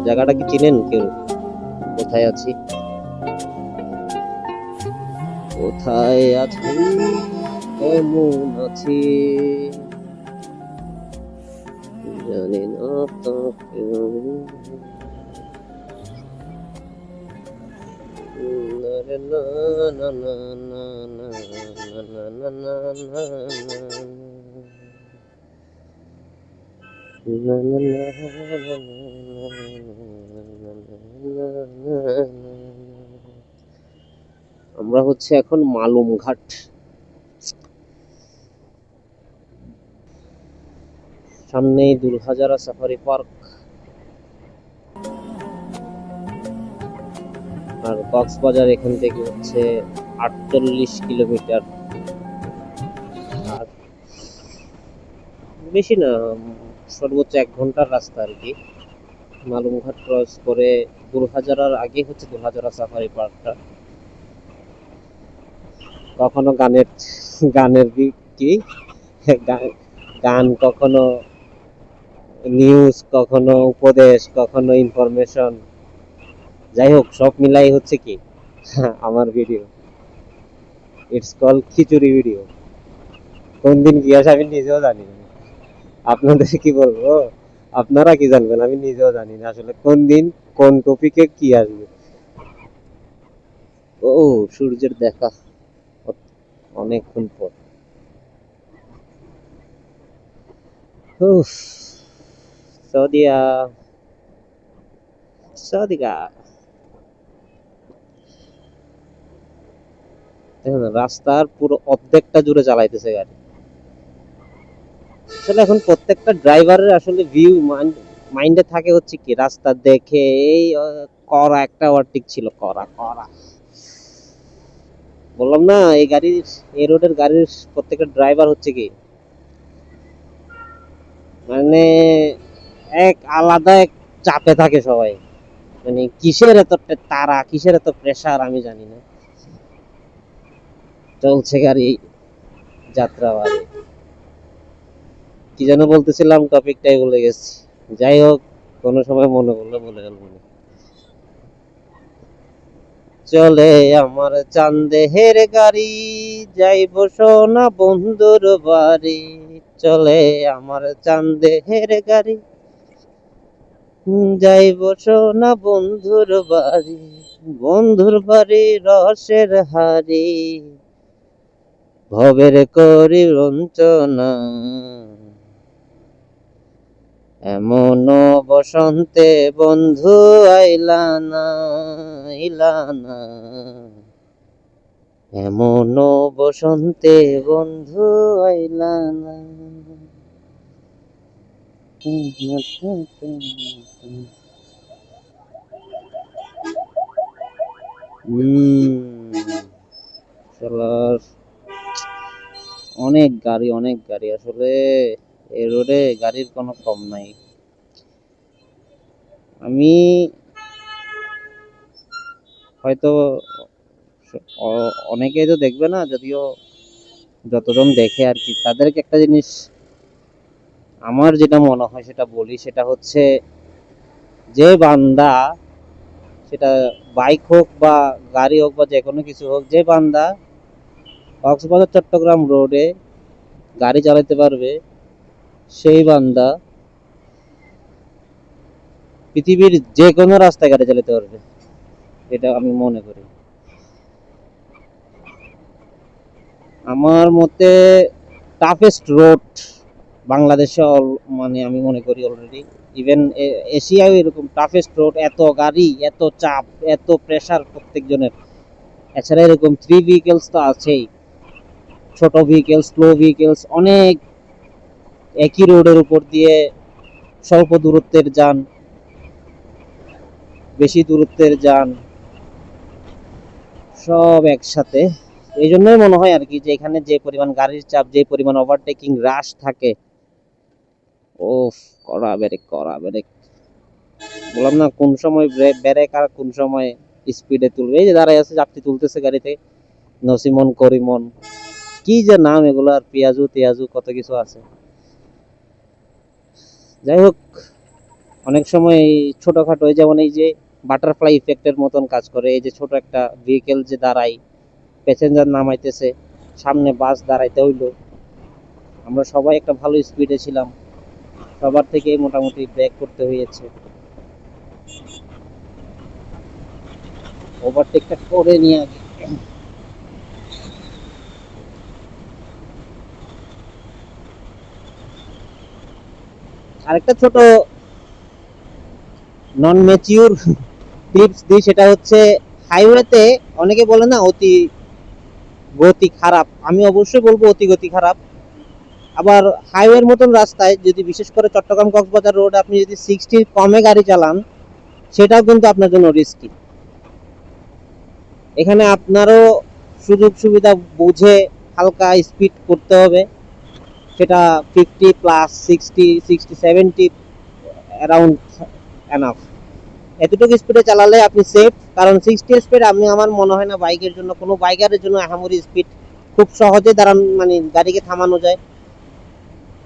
জায়গাটা কি চিনেন কেউ? কোথায় আছি? কোথায় আছি? কেমন আছি? জানি না তো কেউ। না রে না না না না না না না না না না না না না। আমরা হচ্ছে এখন মালুমঘাট। সামনেই দুলহাজারা সাফারি পার্ক, আর কক্সবাজার এখান থেকে হচ্ছে 48 কিলোমিটার। আর বেশি না, সর্বোচ্চ 1 ঘন্টার রাস্তা আর কি। মালুমঘাট ক্রস করে দুলহাজারার আগে হচ্ছে দুলহাজারা সাফারি পার্কটা। কখনো গানের গানের কি গান, কখনো নিউজ, কখনো উপদেশ, কখনো ইনফরমেশন, যাই হোক সব মিলাই হচ্ছে কি আমার video. It's call khichdi video. কোন দিন কি আসে আমি নিজেও জানি না। আপনাদের কি বলবো, আপনারা কি জানবেন, আমি নিজেও জানি না আসলে কোন দিন কোন টপিকে কি আসবে। ও, সূর্যের দেখা অনেকক্ষণ পর। উফ, সৌদিয়া সৌদিকা। দেখুন রাস্তার পুরো অর্ধেকটা জুড়ে চালাইতেছে গাড়ি। আসলে এখন প্রত্যেকটা ড্রাইভারের আসলে ভিউ মাইন্ডে থাকে হচ্ছে কি রাস্তা দেখে এই করা একটা ওভারটেক ছিল, করা করা। বললাম না এই গাড়ির, এই রোডের গাড়ির প্রত্যেকটা ড্রাইভার হচ্ছে কি মানে এক আলাদা এক চাপে থাকে সবাই। মানে কিসের এত তারা, কিসের এত প্রেসার আমি জানি না। চলছে গাড়ি, যাত্রা বাড়ি। কি যেন বলতেছিলাম, টপিকটাই ভুলে গেছি। যাই হোক, কোনো সময় মনে পড়লে বলে গেল। চলে আমার চান্দেহের গাড়ি, যাইব সোনা বন্ধুর বাড়ি। চলে আমার চান্দেহের গাড়ি, যাইব সোনা বন্ধুর বাড়ি। বন্ধুর বাড়ি রসের হাড়ি, ভবের করি রঞ্চনা। এমন বসন্তে বন্ধু আইলা না, আইলা না। এমন বসন্তে বন্ধু আইলা না। শালার অনেক গাড়ি, অনেক গাড়ি আসলে। এই রোডে গাড়ির কোনো কম নাই। আমি হয়তো অনেকেই তো দেখবে না, যদিও যতজন দেখে আর কি, তাদেরকে একটা জিনিস আমার যেটা মনে হয় সেটা বলি, সেটা হচ্ছে যে বান্দা, সেটা বাইক হোক বা গাড়ি হোক বা যে কোনো কিছু হোক, যে বান্দা কক্সবাজার চট্টগ্রাম রোডে গাড়ি চালাতে পারবে, সেই বান্দা পৃথিবীর যে কোনো রাস্তায় গাড়ি চালাতে পারবে, এটা আমি মনে করি। আমার মতে টাফেস্ট রোড বাংলাদেশে মানে আমি মনে করি অলরেডি, ইভেন এশিয়াও এরকম টাফেস্ট রোড। এত গাড়ি, এত চাপ, এত প্রেসার প্রত্যেকজনের। এছাড়া এরকম 3 ভেহিকেলস তো আছেই, ছোট ভেহিকেলস, স্লো ভেহিকেলস অনেক। একই রোডের উপর দিয়ে স্বল্প দূরত্বের যান, বেশি দূরত্বের যান, সব একসাথে। এই জন্যই মনে হয় আর কি যে এখানে যে পরিমাণ গাড়ির চাপ, যে পরিমাণ ওভারটেকিং রাশ থাকে, ও কড়া ব্রেক, কড়া ব্রেক। বললাম না কোন সময় ব্রেক আর কোন সময় স্পিডে তুলবে। এই যে দাঁড়ায় আছে, যাত্রী তুলতেছে গাড়িতে, নসিমন, করিমন, কি যে নাম এগুলো, আর পেঁয়াজু টেয়াজু কত কিছু আছে। যাই হোক, অনেক সময় ছোটখাটো যেমন এই যে বাটারফ্লাই ইফেক্টের মতন কাজ করে। এই যে ছোট একটা ভেহিকেল যে দাঁড়ায়, প্যাসেঞ্জার নামাইতেছে, সামনে বাস দাঁড়াইতে হইলো, আমরা সবাই একটা ভালো স্পিডে ছিলাম, সবার থেকে মোটামুটি ব্রেক করতে হয়েছে, ওভারটেকটা করে নিয়ে আগে। আরেকটা ছোট নন ম্যাচিউর টিপস দিই, সেটা হচ্ছে হাইওয়েতে অনেকে বলে না অতি গতি খারাপ, আমি অবশ্যই বলবো অতি গতি খারাপ। আবার হাইওয়ের মতন রাস্তায় যদি বিশেষ করে চট্টগ্রাম কক্সবাজার রোড আপনি যদি 60 কমে গাড়ি চালান, সেটাও কিন্তু আপনার জন্য রিস্কি। এখানে আপনারও সুযোগ সুবিধা বুঝে হালকা স্পিড করতে হবে, সেটা 50 প্লাস 60 60 70 অ্যারাউন্ড এনাফ। এতটুকু স্পিডে চালালে আপনি সেফ, কারণ 60 স্পিড আমি আমার মনে হয় না বাইকের জন্য, কোনো বাইকারের জন্য আহামরি স্পিড। খুব সহজে দাঁড়ান মানে গাড়িকে থামানো যায়,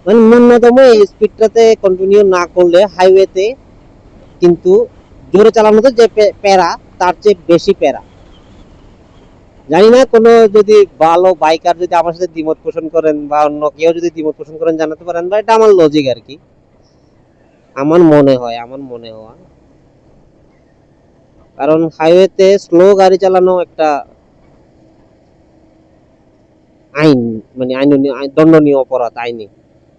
মানে ন্যূনতম এই স্পিডটাতে কন্টিনিউ না করলে হাইওয়েতে কিন্তু জোরে চালানোতে যে প্যারা, তার চেয়ে বেশি প্যারা। জানি না কোনো যদি ভালো বাইকার যদি আমার সাথে দ্বিমত পোষণ করেন বা অন্য কেউ যদি দ্বিমত পোষণ করেন জানাতে পারেন, বা এটা আমার লজিক আর কি, আমার মনে হয় কারণ হাইওয়েতে স্লো গাড়ি চালানো একটা আইন, মানে দণ্ডনীয় অপরাধ আইনে,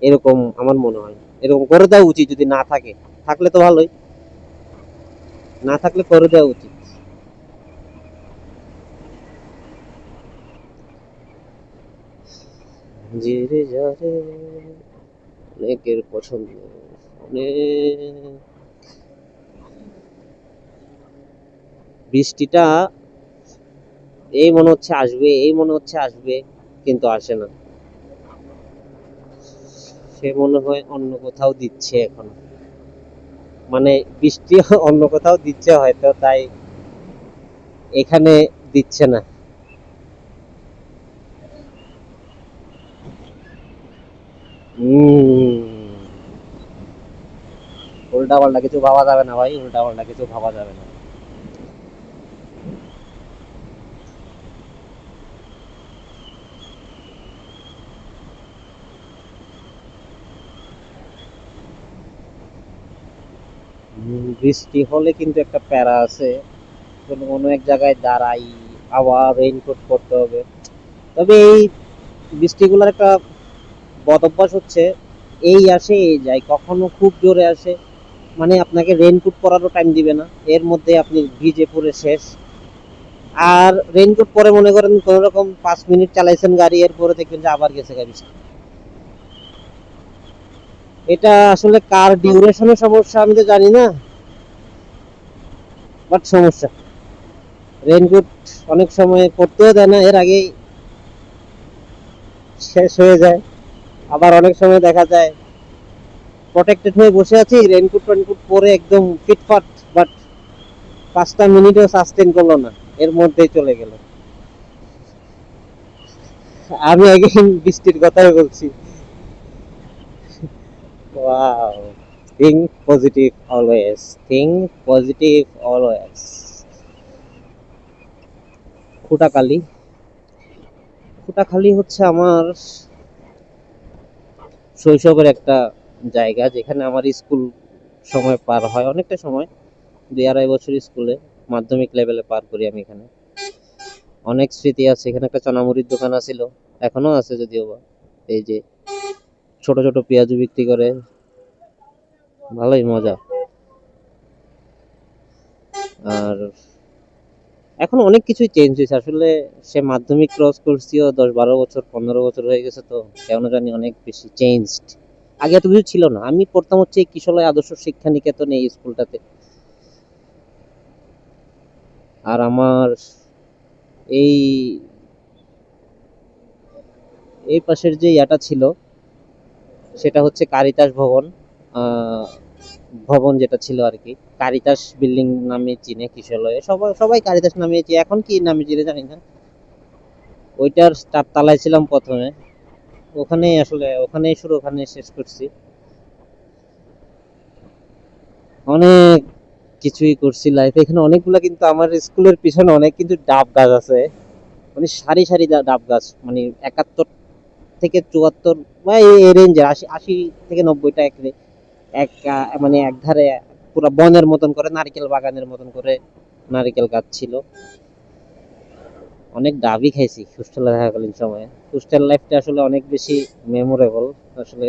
এরকম আমার মনে হয়। এরকম করে দেওয়া উচিত, যদি না থাকে, থাকলে তো ভালোই, না থাকলে করে দেওয়া উচিত। যে রে যা রে, অনেকের পছন্দ, অনেক। বৃষ্টিটা এই মনে হচ্ছে আসবে, এই মনে হচ্ছে আসবে, কিন্তু আসে না। সে মনে হয় অন্য কোথাও দিচ্ছে এখন, মানে বৃষ্টি অন্য কোথাও দিচ্ছে হয়তো, তাই এখানে দিচ্ছে না। উল্টা পাল্টা কিছু ভাবা যাবে না ভাই, উল্টা পাল্টা কিছু ভাবা যাবে না। বৃষ্টি হলে কিন্তু একটা প্যারা আছে, কোনো কোনো এক জায়গায় দাঁড়াই, আবার রেইনকোট পরতে হবে। তবে এই বৃষ্টিগুলোর একটা বদ অভ্যাস হচ্ছে, এই আসে এই যায়, কখনো খুব জোরে আসে, মানে আপনাকে রেইনকোট পরারও টাইম দিবে না, এর মধ্যে আপনি ভিজে পুরো শেষ। আর রেইনকোট পরে মনে করেন কোন রকম 5 মিনিট চালাইছেন গাড়ি, এরপরে দেখবেন যে আবার গেছে গাড়ি। এটা আসলে কার ডিউরেশনের সমস্যা আমি তো জানি না, বাট সমস্যা। রেইনকোট অনেক সময় পড়তেও দেয় না, এর আগেই শেষ হয়ে যায়। আবার অনেক সময় দেখা যায় প্রোটেক্টেড হয়ে বসে আছি, রেইনকোট টেনকোট পরে একদম ফিটফাট, বাট 5টা মিনিটও সাস্টেন করলো না, এর মধ্যেই চলে গেল। আমি আগে বৃষ্টির কথাই বলছি। Wow, think positive always, think positive always. Khutakhali, Khutakhali হচ্ছে আমার শৈশবের একটা জায়গা, যেখানে আমার স্কুল সময় পার হয়, অনেকটা সময়, 2-2.5 বছর স্কুলে মাধ্যমিক লেভেলে পার করি আমি এখানে। অনেক স্মৃতি আছে, এখানে একটা চানামুড়ির দোকান আছিল, এখনো আছে যদিও বা, এই যে ছোট ছোট পেঁয়াজু বিক্রি করে, ভালোই মজা। আর এখন অনেক কিছুই চেঞ্জ হয়েছে আসলে, সে মাধ্যমিক ক্রস করছিও 10-12 বছর 15 বছর হয়ে গেছে, তো কেন জানি অনেক বেশি চেঞ্জড। আগে এত কিছু ছিল না, আমি পড়তাম হচ্ছে এই কিশলয় আদর্শ শিক্ষা নিকেতন এই স্কুলটাতে। আর আমার এই এই পাশের যে ইয়াটা ছিল, সেটা হচ্ছে কারিতাস ভবন, ভবন যেটা ছিল আর কি, কারিতাস বিল্ডিং নামে চিনে কিশলয়ে, সবাই সবাই কারিতাস নামে চিনে, এখন কি নামে চিনে জানি না। ওইটার 4 তলায় ছিলাম প্রথমে, ওখানেই আসলে, ওখানেই শুরু, ওখানে শেষ করছি। অনেক কিছুই করছি লাইফে। এখানে অনেকগুলা, কিন্তু আমার স্কুলের পিছনে অনেক কিন্তু ডাব গাছ আছে, মানে সারি সারি ডাব গাছ, মানে 71 থেকে 74 বা এই রেঞ্জের, 80 থেকে 90টা এক মানে এক ধারে পুরো বনের মতন করে, নারকেল বাগানের মতন করে নারকেল গাছ ছিল। অনেক ডাবই খাইছি হোস্টেলে থাকাকালীন সময়ে। হোস্টেল লাইফটা আসলে অনেক বেশি মেমোরেবল, আসলে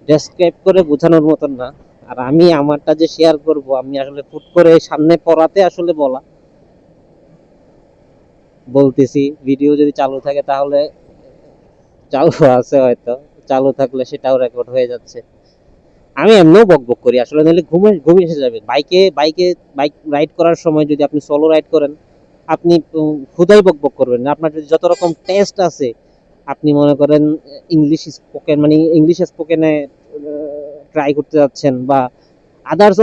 ডেসক্রাইব করে বোঝানোর মতন না। আর আমি আমারটা যে শেয়ার করব, আমি আসলে ফুট করে সামনে পড়াতে আসলে বলতেছি। ভিডিও যদি চালু থাকে তাহলে, চালু আছে হয়তো, চালু থাকলে সেটাও রেকর্ড হয়ে যাচ্ছে। আমি এমনিও বকবক করি আসলে, নাহলে ঘুম এসে যাবে। বাইক রাইড করার সময় যদি আপনি সোলো রাইড করেন, আপনি হুদাই বকবক করবেন না। আপনার যদি যত রকম টেস্ট আছে, আপনি মনে করেন ইংলিশ স্পোকেন, মানে ইংলিশ স্পোকেনে ট্রাই করতে যাচ্ছেন, বা আদার্স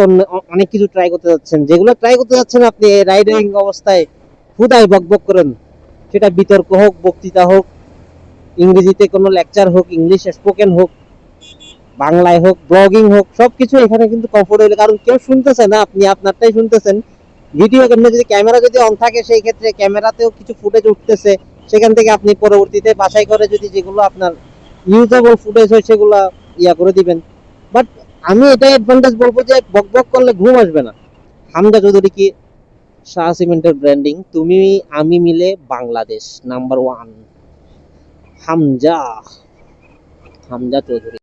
অনেক কিছু ট্রাই করতে যাচ্ছেন, যেগুলো ট্রাই করতে যাচ্ছেন আপনি রাইডিং অবস্থায় হুদাই বকবক করেন। সেটা বিতর্ক হোক, বক্তৃতা হোক, ইংরেজিতে কোনো লেকচার হোক, ইংলিশ স্পোকেন হোক, বাংলায় হোক, ব্লগিং হোক, সবকিছু এখানে কিন্তু কমফোর্টেবল। কারণ কেউ শুনতেছে না, আপনি আপনারটাই শুনতেছেন। ভিডিও ক্যামেরা যদি অন থাকে, সেই ক্ষেত্রে ক্যামেরাতেও কিছু ফুটেজ উঠতেছে, সেখান থেকে আপনি পরবর্তীতে বাছাই করে যদি যেগুলো আপনার ইউজেবল ফুটেজ হয় সেগুলো করে দিবেন। বাট আমি এটাই অ্যাডভান্টেজ বলবো যে বক করলে ঘুম আসবে না। হামজা চৌধুরী কি, শাহ সিমেন্টের ব্র্যান্ডিং, তুমি আমি মিলে বাংলাদেশ নাম্বার 1, হামজা হামজা চৌধুরী।